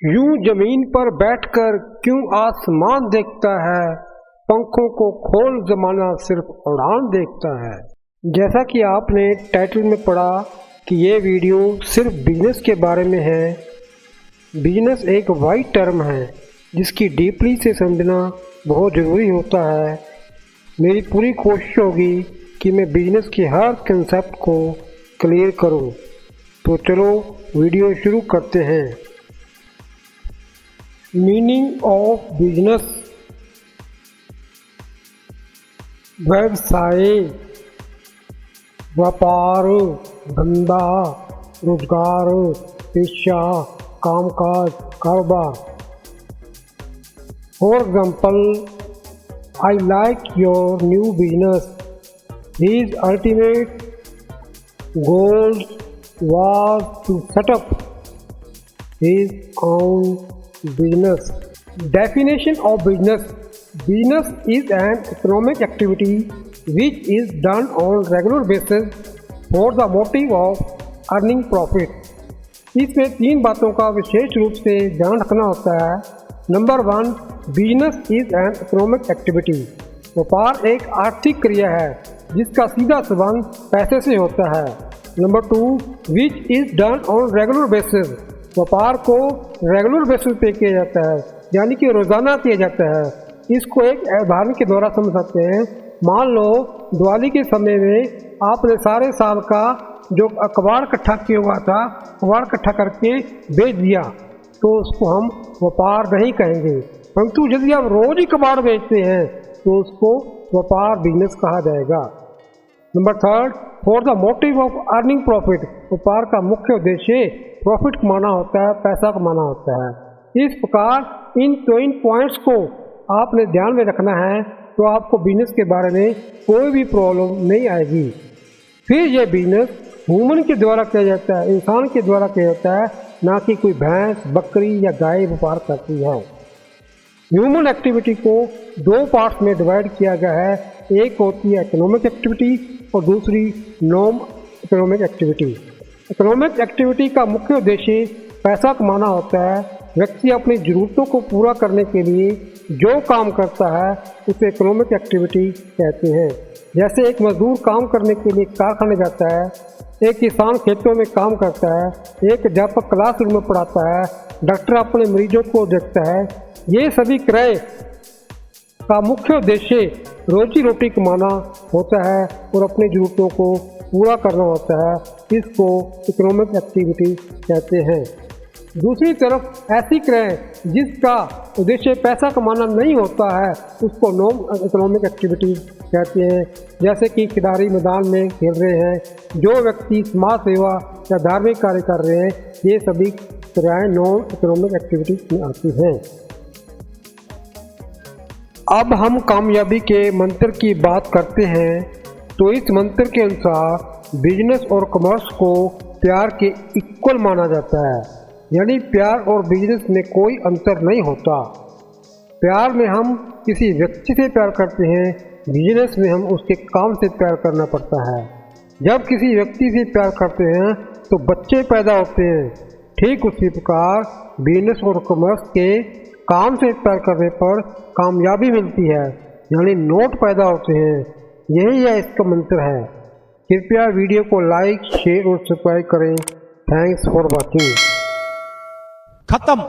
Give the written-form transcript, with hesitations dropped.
यूं जमीन पर बैठकर क्यों आसमान देखता है, पंखों को खोल जमाना सिर्फ उड़ान देखता है। जैसा कि आपने टाइटल में पढ़ा कि ये वीडियो सिर्फ बिजनेस के बारे में है। बिजनेस एक वाइड टर्म है जिसकी डीपली से समझना बहुत ज़रूरी होता है। मेरी पूरी कोशिश होगी कि मैं बिजनेस के हर कंसेप्ट को क्लियर करूं। तो चलो वीडियो शुरू करते हैं। Meaning of business. व्यवसाय, व्यापार, धंधा, रोजगार, पेशा, कामकाज, कारोबार। For example, I like your new business. His ultimate goal was to set up his own business. Definition of business. Business is an economic activity which is done on regular basis for the motive of earning profit. इसमें तीन बातों का विशेष रूप से ध्यान रखना होता है। Number 1, business is an economic activity. व्यापार एक आर्थिक क्रिया है जिसका सीधा संबंध पैसे से होता है। Number 2, which is done on regular basis. व्यापार को रेगुलर बेसिस पे किया जाता है, यानी कि रोज़ाना किया जाता है। इसको एक उदाहरण के द्वारा समझ सकते हैं। मान लो दिवाली के समय में आपने सारे साल का जो कबाड़ इकट्ठा किया हुआ था, कबाड़ इकट्ठा करके बेच दिया, तो उसको हम व्यापार नहीं कहेंगे। परंतु यदि आप रोज ही कबाड़ बेचते हैं तो उसको व्यापार बिजनेस कहा जाएगा। Number 3, for the motive of earning profit. व्यापार का मुख्य उद्देश्य प्रॉफिट कमाना होता है, पैसा कमाना होता है। इस प्रकार इन पॉइंट्स को आपने ध्यान में रखना है तो आपको बिजनेस के बारे में कोई भी प्रॉब्लम नहीं आएगी। फिर यह बिजनेस ह्यूमन के द्वारा किया जाता है, इंसान के द्वारा किया जाता है, ना कि कोई भैंस, बकरी या गाय व्यापार करती है। ह्यूमन एक्टिविटी को 2 पार्ट्स में डिवाइड किया गया है। एक होती है इकोनॉमिक एक्टिविटी और दूसरी non economic activity. Economic activity का मुख्य उद्देश्य पैसा कमाना होता है। व्यक्ति अपनी ज़रूरतों को पूरा करने के लिए जो काम करता है उसे इकोनॉमिक एक्टिविटी कहते हैं। जैसे एक मजदूर काम करने के लिए कारखाने जाता है, एक किसान खेतों में काम करता है, एक अध्यापक क्लासरूम में पढ़ाता है, डॉक्टर अपने मरीजों को देखता है। ये सभी क्रय का मुख्य उद्देश्य रोजी रोटी कमाना होता है और अपनी ज़रूरतों को पूरा करना होता है। इसको इकोनॉमिक एक्टिविटी कहते हैं। दूसरी तरफ ऐसी क्रय जिसका उद्देश्य पैसा कमाना नहीं होता है उसको नॉन इकोनॉमिक एक्टिविटी कहते हैं। जैसे कि खिलाड़ी मैदान में खेल रहे हैं, जो व्यक्ति समाज सेवा या धार्मिक कार्य कर रहे हैं, ये सभी क्रियाएँ नॉन इकोनॉमिक एक्टिविटी में आती हैं। अब हम कामयाबी के मंत्र की बात करते हैं। तो इस मंत्र के अनुसार बिजनेस और कॉमर्स को प्यार के इक्वल माना जाता है, यानी प्यार और बिजनेस में कोई अंतर नहीं होता। प्यार में हम किसी व्यक्ति से प्यार करते हैं, बिजनेस में हम उसके काम से प्यार करना पड़ता है। जब किसी व्यक्ति से प्यार करते हैं तो बच्चे पैदा होते हैं। ठीक उसी प्रकार बिजनेस और कॉमर्स के काम से प्यार करने पर कामयाबी मिलती है, यानी नोट पैदा होते हैं। यही है इसका मंत्र है। कृपया वीडियो को लाइक, शेयर और सब्सक्राइब करें। Thanks for watching. खत्म।